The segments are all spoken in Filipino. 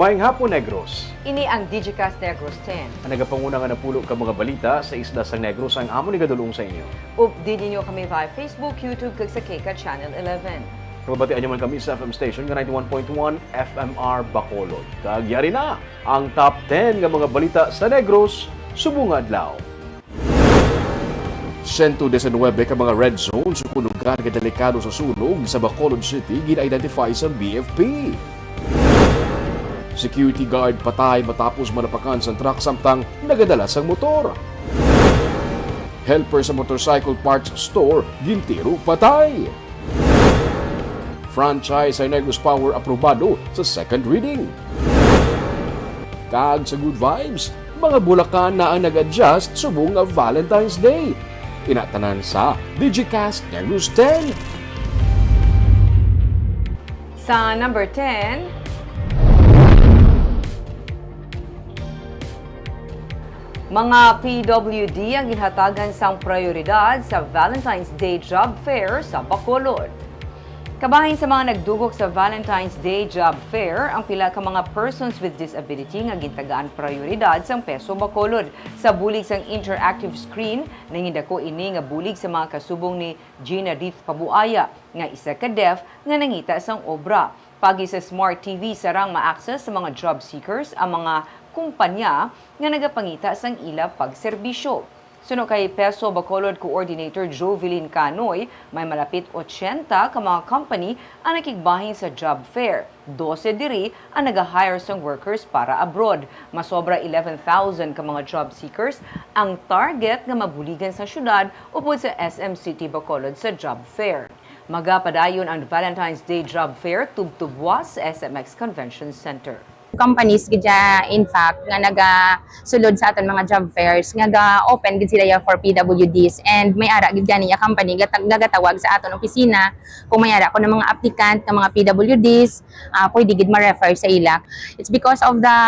Maayong hapon, Negros. Ini ang Digicast Negros X. Ang nagapanguna nga napulo ka mga balita sa isla sa Negros ang amo ni gadulong sa inyo. Update ninyo kami via Facebook, YouTube, kag sa Kika Channel 11. Mabatian nyo man kami sa FM station nga 91.1 FMR Bacolod. Kagyari na ang top 10 nga mga balita sa Negros, subong adlaw. 119 ka mga red zones o lugar nga delikado sa sunog sa Bacolod City gina-identify sa BFP. Security guard patay matapos manapakan sa truck samtang nagadala sa motor. Helper sa motorcycle parts store gintiro patay. Franchise ay Negros Power aprobado sa second reading. Kag sa good vibes, mga Bulacan na ang nag-adjust subong nga Valentine's Day. Inatanan sa Digicast Negros X. Sa number 10, mga PWD ang ginhatagan sang prioridad sa Valentine's Day Job Fair sa Bacolod. Kabahin sa mga nagdugok sa Valentine's Day Job Fair, ang pila ka mga persons with disability nga gintagaan prioridad sang Peso Bacolod sa bulig sang interactive screen nangindako ini nga bulig sa mga kasubong ni Gina Dith Pabuaya nga isa ka deaf nga nangita sang obra. Pagi sa Smart TV sarang ma-access sa mga job seekers ang mga kumpanya nga nagapangita sang ila pagserbisyo. Suno kay Peso Bacolod Coordinator Jovelyn Canoy, may malapit 80 ka mga company ang nakigbahin sa job fair. 12 diri ang nag-hire sang workers para abroad. Masobra 11,000 ka mga job seekers ang target nga mabuligan sa syudad upod sa SM City Bacolod sa job fair. Magapadayon ang Valentine's Day Job Fair tubtubwas sa SMX Convention Center. Companies gidya in fact nga nagasulod sa aton mga job fairs nga ga-open gid sila for PWDs and may ara gid niya company gagatawag sa aton opisina kung may ara ko ng mga applicant ng mga PWDs pwede gid ma-refer sa ila. It's because of the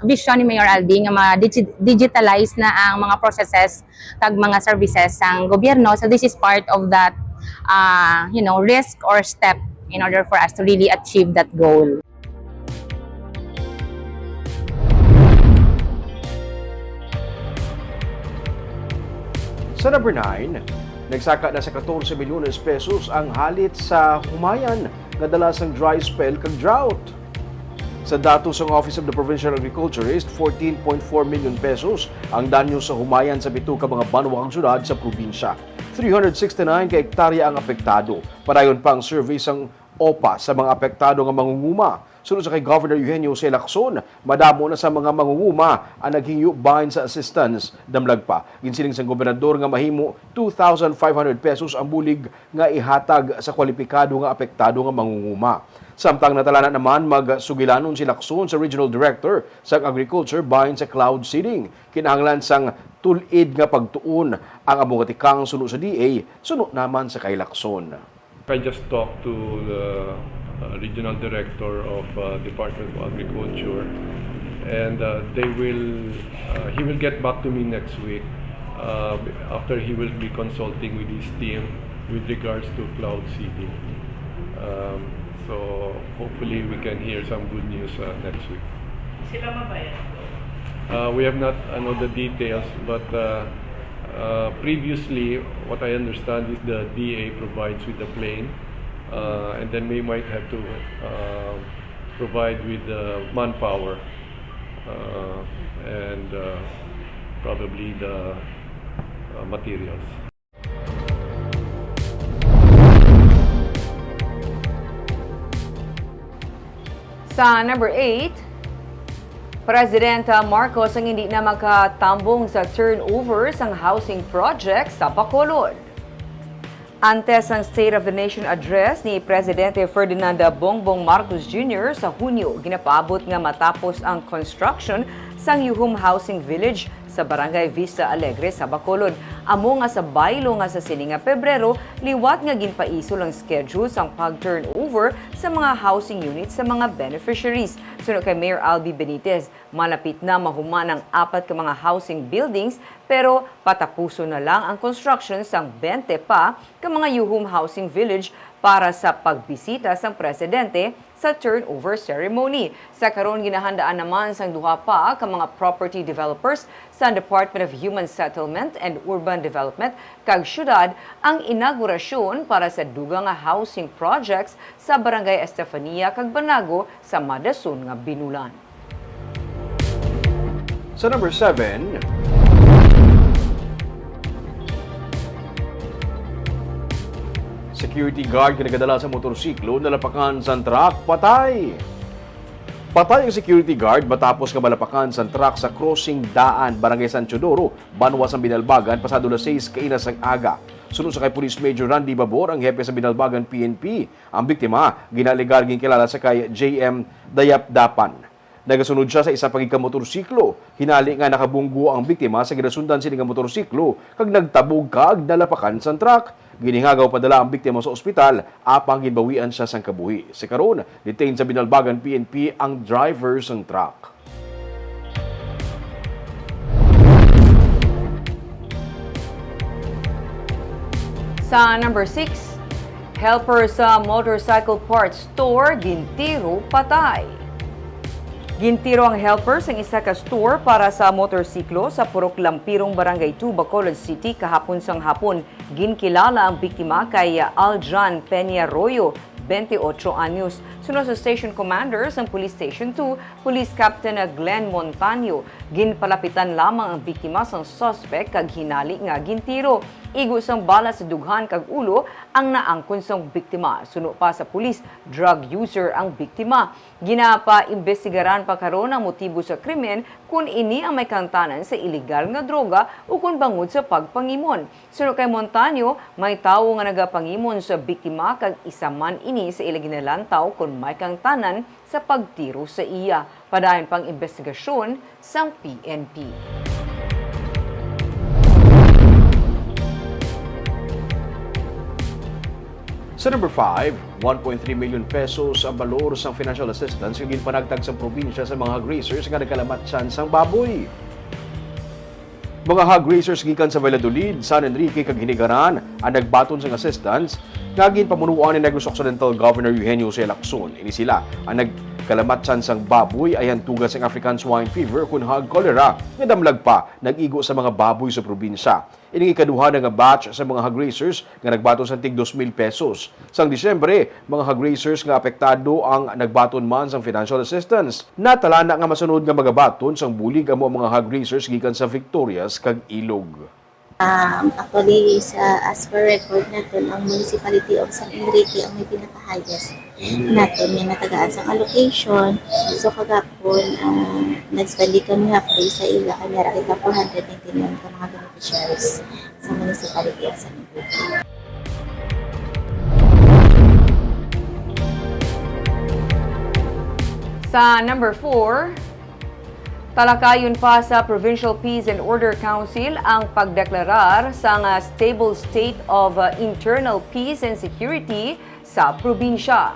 vision ni Mayor Aldi nga ma-digitalize na ang mga processes kag mga services sang gobyerno, so this is part of that risk or step in order for us to really achieve that goal. Sa number 9, nagsaka na sa 14 milyones pesos ang halit sa humayan nga dala sang dry spell kag drought. Sa datos ng Office of the Provincial Agriculturist, 14.4 million pesos ang danyo sa humayan sa bito ka mga banwang syudad sa probinsya. 369 ka hektarya ang apektado. Padayon pa ang survey sang OPA sa mga apektado nga mangunguma. Sunod sa kay Governor Eugenio C. Lacson, madamo na sa mga mangunguma ang naghingyok bahin sa assistance. Damlag pa, ginsiling sa gobernador nga mahimo 2,500 pesos ang bulig nga ihatag sa kwalipikado nga apektado nga mangunguma. Samtang natalanan naman magsugilanon si Lacson sa Regional Director sa Agriculture bahin sa cloud seeding. Kinahanglan sang tulid nga pagtuon ang amugatikang suno sa DA, suno naman sa kay Lacson. I just talked to the Regional Director of Department of Agriculture, and he will get back to me next week after he will be consulting with his team with regards to cloud seeding. So hopefully we can hear some good news next week. Sila mabayan? We have not the details, but previously what I understand is the DA provides with the plane. And then we might have to provide with manpower and probably the materials. Sa number 8, Presidenta Marcos ang hindi na makatambong sa turnover sang housing project sa Bacolod. Antes ang State of the Nation address ni Presidente Ferdinand Bongbong Marcos Jr. sa Hunyo, ginapaabot nga matapos ang construction sang Yuhum Housing Village sa Barangay Vista Alegre sa Bacolod. Amo nga sa baylo nga sa sini nga Pebrero, liwat nga ginpaisol ang schedule sang pag-turnover sa mga housing units sa mga beneficiaries. Sunod kay Mayor Albi Benitez, malapit na mahuman ang 4 ka mga housing buildings pero patapuso na lang ang construction sang 20 pa ka mga yuhum housing village para sa pagbisita sang presidente sa turnover ceremony. Sa karon ginahandaan naman sang duha pa ka mga property developers sa Department of Human Settlement and Urban Development kag syudad ang inaugurasyon para sa dugang nga housing projects sa Barangay Estefania kag Banago sa Madason nga Binulan. Sa number 7, security guard na nagadala sa motorsiklo nalapakan sa truck, patay. Patay ang security guard matapos nga malapakan sa truck sa crossing daan Barangay San Teodoro, Banwas ang Binalbagan, pasado alas 6 kainas ang aga. Sunod sa kay Police Major Randy Babor, ang hepe sa Binalbagan PNP. Ang biktima, ginaligar kilala sa kay JM Dayapdapan. Nagasunod siya sa isa pang motorsiklo. Hinali nga nakabunggo ang biktima sa ginasundan sila nga motorsiklo kag nagtabog kag nalapakan sa truck. Giningagaw padala ang biktima sa ospital, apang ginbawian siya sang kabuhi. Sa karon, detained sa Binalbagan PNP ang driver sang truck. Sa number 6, helper sa motorcycle parts store gintiro patay. Gintiro ang helper sa isa ka store para sa motorsiklo sa Purok Lampirong Barangay 2, Bacolod City kahapon sang hapon. Ginkilala ang biktima kay Aljan Peña Arroyo, 28 anyos. Sunod sa Station Commander sa Police Station 2, Police Captain Glenn Montaño. Ginpalapitan lamang ang biktima sang suspect kag hinali nga gintiro. Igo sang bala sa dughan kag ulo ang naangkon sang biktima. Suno pa sa pulis, drug user ang biktima. Ginapa-imbestigaran pa karon ang motibo sa krimen kung ini ang may kantanan sa illegal nga droga o kung bangod sa pagpangimon. Suno kay Montaño, may tawo nga nagapangimon sa biktima kag isa man ini sa ila ginalantaw kung may kantanan sa pagtiro sa iya. Padayon pang investigasyon sang PNP. Sa number 5, 1.3 million pesos ang balor sa financial assistance yung ginpanagtag sa probinsya sa mga hog raisers nga nagkalamatsan sang baboy. Mga hog raisers gikan sa Valladolid, San Enrique kag Hinigaran ang nagbaton sang assistance nga ginpamunuan ni Negros Occidental Governor Eugenio C. Lacson. Ini sila ang nagkalamatsan sang baboy ay hantugas sang African swine fever kun hog cholera nga damlag pa nag-igo sa mga baboy sa probinsya. Ining ikaduha nga batch sa mga hog raisers nga nagbaton sa tig 2,000 pesos. Sang Disyembre, mga hog raisers nga apektado ang nagbaton man sang financial assistance. Natala na nga masunod nga magabaton sang bulig amo mga hog raisers gikan sa Victorias kag Ilog. Actually, as per record natin, ang municipality of San Enrique ang may pinaka-highest natin yung natagaan sa allocation. So, kagapon, nag-spend kami half-day sa ila, kanya kita 419 ka mga beneficiaries sa municipality of San Enrique. Sa number 4, talakayon pa sa Provincial Peace and Order Council ang pagdeklarar sa stable state of internal peace and security sa probinsya.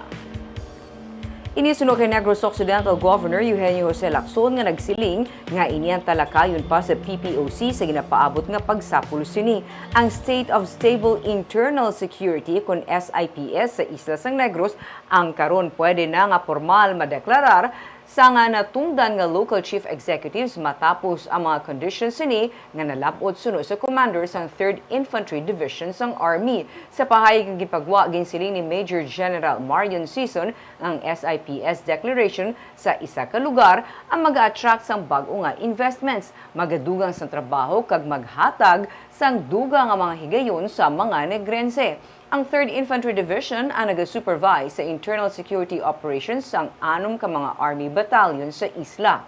Inisunod kay Negros Occidental Governor Eugenio Jose Lacson nga nagsiling nga ini ang talakayon pa sa PPOC sa ginapaabot nga pagsapul sini. Ang State of Stable Internal Security kun SIPS sa Isla Sang Negros ang karon pwede na nga formal madeklarar sa nga natungdan nga local chief executives matapos ang mga conditions sini nga nalapod sunod sa commander sang 3rd Infantry Division sang Army. Sa pahayag nga gipagwa ginsiling ni Major General Marion Sison ang SIPS declaration sa isa ka lugar ang mag-attract sang bag-o nga investments, magadugang sang trabaho kag maghatag sang dugang nga mga higayon sa mga Negrense. Ang 3rd Infantry Division ang nag-supervise sa internal security operations sang 6 ka mga Army Battalion sa isla.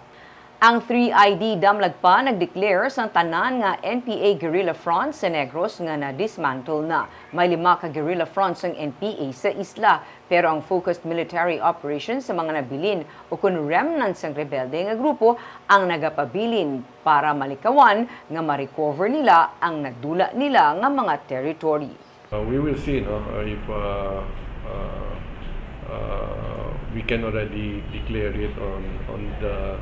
Ang 3ID Damlag pa nag-declare sa tanan nga NPA guerrilla front sa Negros nga na-dismantle na. May 5 ka guerrilla fronts ng NPA sa isla, pero ang focused military operations sa mga nabilin o kun remnants ng rebelde nga grupo ang nagapabilin para malikawan nga ma-recover nila ang nagdula nila nga mga territory. We will see if we can already declare it on the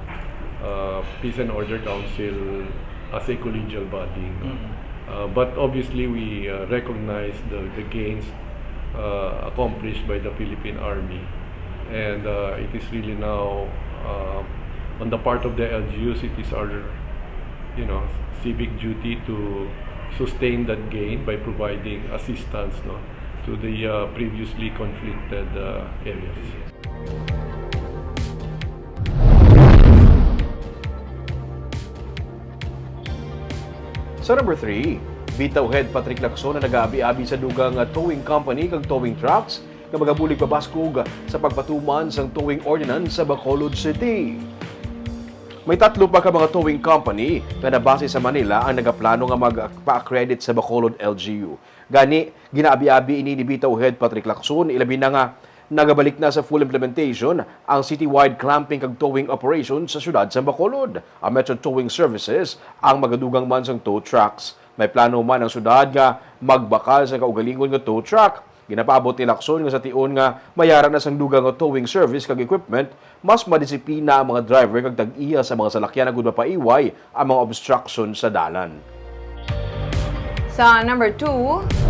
Peace and Order Council as a collegial body. But obviously we recognize the gains accomplished by the Philippine Army, and it is really now on the part of the LGUs. It is our civic duty to sustain that gain by providing assistance to the previously conflicted areas. Sa number 3, bitaw head Patrick Lacson na nag-aabi-abi sa dugang towing company kag towing trucks nga magabulig pabaskog sa pagpatuman sang towing ordinance sa Bacolod City. May 3 pa ka mga towing company na nabase sa Manila ang nagaplano nga magpa-accredit sa Bacolod LGU. Gani, ginaabi-abi ini ni bitaw head Patrick Lacson, ilabi na nga nagabalik na sa full implementation ang citywide clamping kag towing operation sa syudad sa Bacolod. Ang Metro Towing Services ang magadugang man sang tow trucks. May plano man ang syudad nga magbakal sa kaugalingon nga tow truck. Ginapaabot ni Lacson nga sa tion nga mayara na sang dugang nga towing service kag equipment, mas madisiplina ang mga driver kag tag-iya sa mga salakyan na gud mapaiway ang mga obstruction sa dalan. Sa number 2,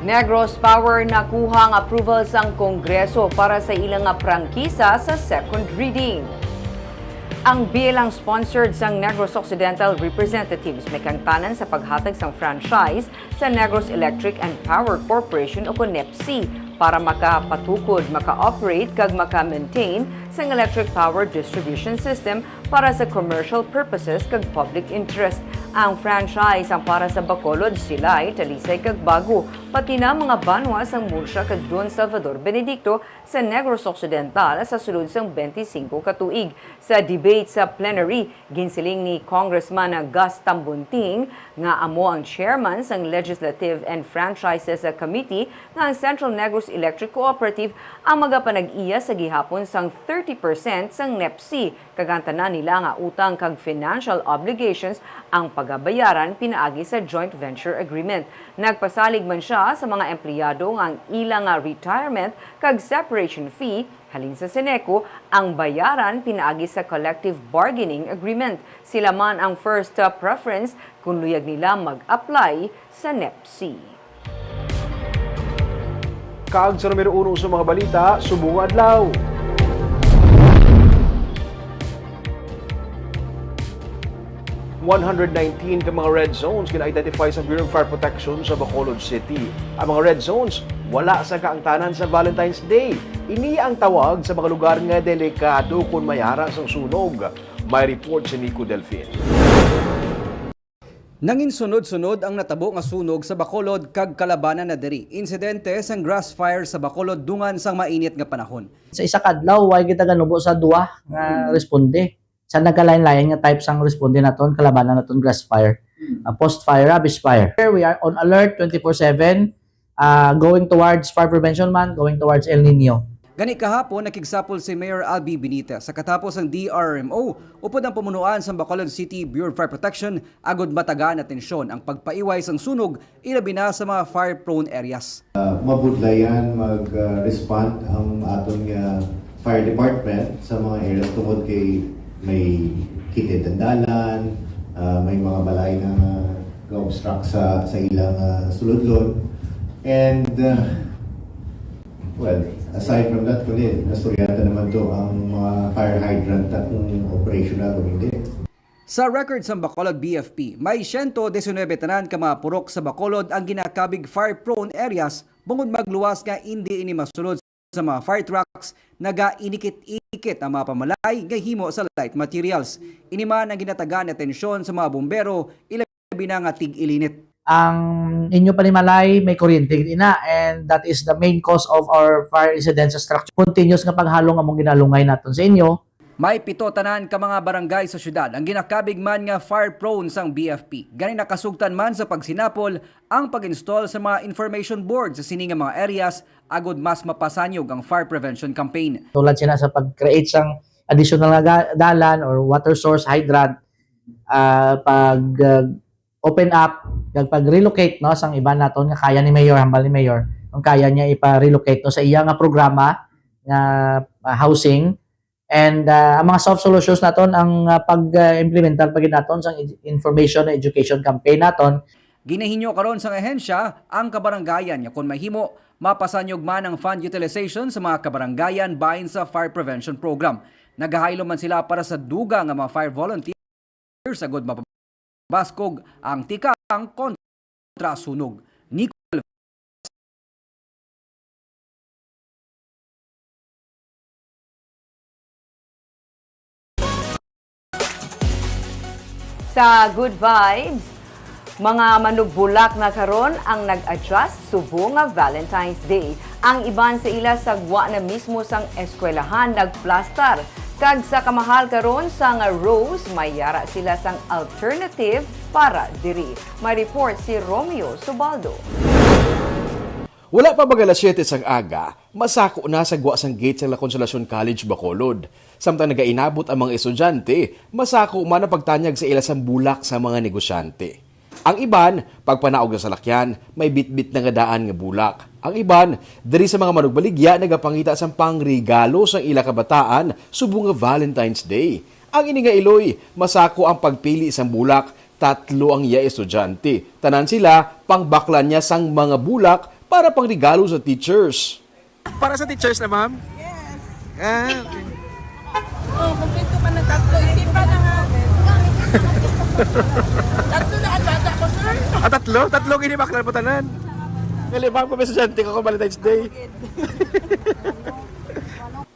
Negros Power nakuha ang approval sang Kongreso para sa ilang prangkisa sa second reading. Ang bilang sponsored sang Negros Occidental Representatives may kangtanan sa paghatag sang franchise sa Negros Electric and Power Corporation o NEPC para makapatukod, maka-operate kag maka-maintain sang electric power distribution system para sa commercial purposes kag public interest. Ang franchise ang para sa Bacolod, Silay, Talisay kag Bago, pati na mga banwa sang Murcia kag Don Salvador Benedicto sa Negros Occidental sa sulod sang 25 ka tuig. Sa debate sa plenary, ginsiling ni Congressman Gus Tambunting nga amo ang chairman sang Legislative and Franchises Committee nga ang Central Negros Electric Cooperative ang magapanag-iya sa gihapon sang 30% sang NEPC kagantanan nila nga utang kag financial obligations ang pagabayaran pinaagi sa joint venture agreement. Nagpasalig man siya sa mga empleyado nga ang ilang retirement kag separation fee halin sa Seneco ang bayaran pinaagi sa collective bargaining agreement. Sila man ang first preference kung luyag nila mag-apply sa NEPC. Kag sa numero 1 sa mga balita, subong adlaw. $119 ka mga red zones kina-identify sa Bureau of Fire Protection sa Bacolod City. Ang mga red zones, wala sa kaangtanan sa Valentine's Day. Ini ang tawag sa mga lugar nga delikado kung mayara sang sunog. May report si Nico Delfin. Nangin sunod-sunod ang natabo nga sunog sa Bacolod kag kalabanan na diri. Insidente sang grass fire sa Bacolod dungan sang mainit nga panahon. Sa isa kadlaw way kita ganubo sa duwa nga responde. Sa nagkalain-lain nga type sang responde naton kalabanan naton grass fire. Post fire, rubbish fire. We are on alert 24/7 going towards fire prevention month, going towards El Nino. Gani kahapon nakigsapol si Mayor Albi Benitez sa katapos ang DRMO upod ang pamunuan sa Bacolod City Bureau of Fire Protection agod matagaan na tensyon ang pagpaiway sang sunog ilabi na sa mga fire-prone areas. Mabudlayan mag-respond ang atong fire department sa mga areas tungod kay may kitid ang dalan, may mga balay na ga-obstruct sa ilang suludlon. And well, aside from that, kundi nasturyata naman to ang mga fire hydrant na kung operational o hindi. Sa record sa Bacolod BFP, may 119 tanan ka mga purok sa Bacolod ang ginakabig fire-prone areas bungod magluwas nga hindi ini masulod sa mga fire trucks naga-inikit-ikit ang mga pamalay nga himo sa light materials. Ini man ang ginatagaan na tensyon sa mga bumbero ilabi na nga tig-ilinit. ang inyo panimalay may kuryente ina, and that is the main cause of our fire incidents sa structure. Continuous nga paghalong among ginalungay naton sa inyo. May 7 tanan ka mga barangay sa syudad ang ginakabig man nga fire prone sang BFP. Gani nakasugtan man sa pagsinapol ang pag-install sa mga information board sa sini nga mga areas agud mas mapasanyog ang fire prevention campaign. Tulad sila sa pag-create sang additional nga dalan or water source hydrant, open up, pag-relocate no sang iba naton nga kaya ni Mayor, hambal ni Mayor, kung kaya niya ipa-relocate no sa iya nga programa nga housing. And ang mga soft solutions naton ang pag-implementar pagid naton sa information and education campaign naton. Ginahinyo karon sa ahensya ang kabarangayan nga kun mahimo mapasanyog man ang fund utilization sa mga kabarangayan bahin sa fire prevention program. Nagahaylo man sila para sa duga nga mga fire volunteers agud mapabaskog ang tikang kontra sunog. Sa Good Vibes, mga manugbulak na karon ang nag-adjust subo nga Valentine's Day. Ang iban sa ila sagwa na mismo sang eskwelahan nagplastar. Kag sa kamahal karon sang Rose, may yara sila sang alternative para diri. May report si Romeo Subaldo. Wala pa mag alas 7 sang aga, masako na sa gwa sang gate sa La Consolacion College, Bacolod. Samtang nagainabot ang mga estudyante, masako man ang pagtanyag sa ilasang bulak sa mga negosyante. Ang iban, pagpanaog sa salakyan, may bitbit na nga daan nga bulak. Ang iban, diri sa mga manugbaligya nagapangita sang pangregalo sa ila kabataan subong nga Valentine's Day. Ang ini nga iloy, masako ang pagpili isang bulak, 3 ang iya estudyante. Tanan sila, pangbaklan niya sang mga bulak para pangregalo sa teachers. Para sa teachers na, ma'am? Yes. Okay. Oh, kumpleto pa ng 3. Isipan na nga. 3 na ang bata ko, sir. 3? 3 gini baklan mo tanan. Ngalibang pa may estudyante ko Valentine's Day.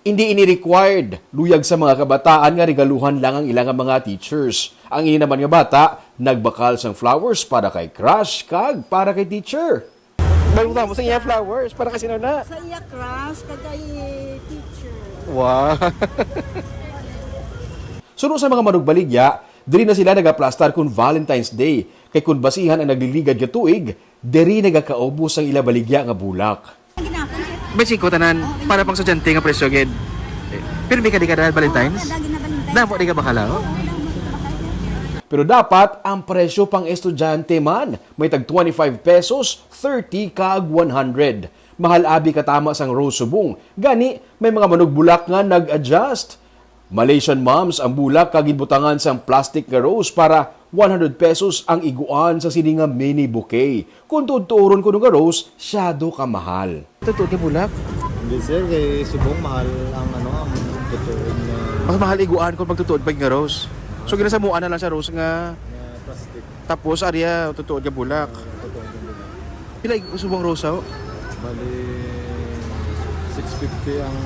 Hindi ini required. Luyag sa mga kabataan nga regaluhan lang ang ilang mga teachers. Ang ini naman nga bata, nagbakal sang flowers para kay crush kag para kay teacher. Balong mo sa iya flowers para kasi na. Sa iya crush, kagay teacher. Wow. Suno sa mga manugbaligya, diri na sila nagaplastar kung Valentine's Day. Kay kun basihan ang nagliligad nga tuig, diri nagakaubos ang ila baligya nga bulak. May 5 tanan para pang estudyante nga presyo gid. Pero may kadi kada Valentine's? Damo di ka bakalaw? Pero dapat ang presyo pang estudyante man may tag 25 pesos, 30 kag 100. Mahal abi katama sang Rose subong. Gani may mga manugbulak nga nag-adjust. Malaysian moms ang bulak kag gibutangan sang plastic nga rose para 100 pesos ang iguan sa sini nga mini bouquet. Kung tuturon ko nga rose, syado ka mahal. Tutuod nga bulak? Hindi sir, kay subong mahal ang ang tutuod na Mas mahal iguan kung magtutuod pa nga rose. So ginasamuan na lang sa rose nga plastic. tapos arya tutuod nga bulak. Pila subong rose aw? Bali 650 ang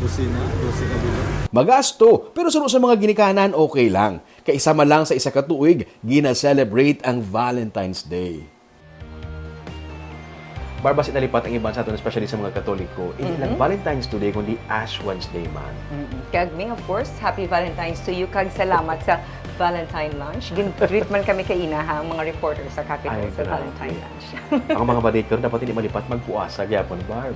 dosina bilog. Magasto, pero suno sa mga ginikanan okay lang. Kaisama lang sa isa ka tuig, gina-celebrate ang Valentine's Day. Barbas inalipat ang iban sa atin, especially sa mga Katoliko. Hindi lang Valentine's Day, kundi Ash Wednesday man. Kag Ming, of course, happy Valentine's to you. Kag salamat sa Valentine lunch. Gin-treat man kami kaina ha, mga reporters sa Capitol sa grabe. Valentine lunch. Ang mga balita dapat hindi malipat magpuasa gyapon, Barb.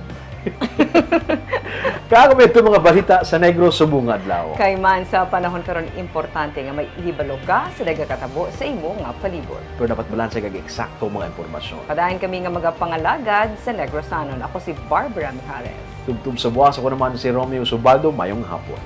Kakomento mga balita sa Negros subong adlaw. Kay man sa panahon karon importante nga may ihibalo ka sa nagakatabo sa imo nga palibot. Pero dapat balanse kag eksakto mga impormasyon. Padayon kami nga magapangalagad sa Negrosanon. Ako si Barbara Mijares. Tugtog sa buwas ako naman si Romeo Subaldo, mayong hapon.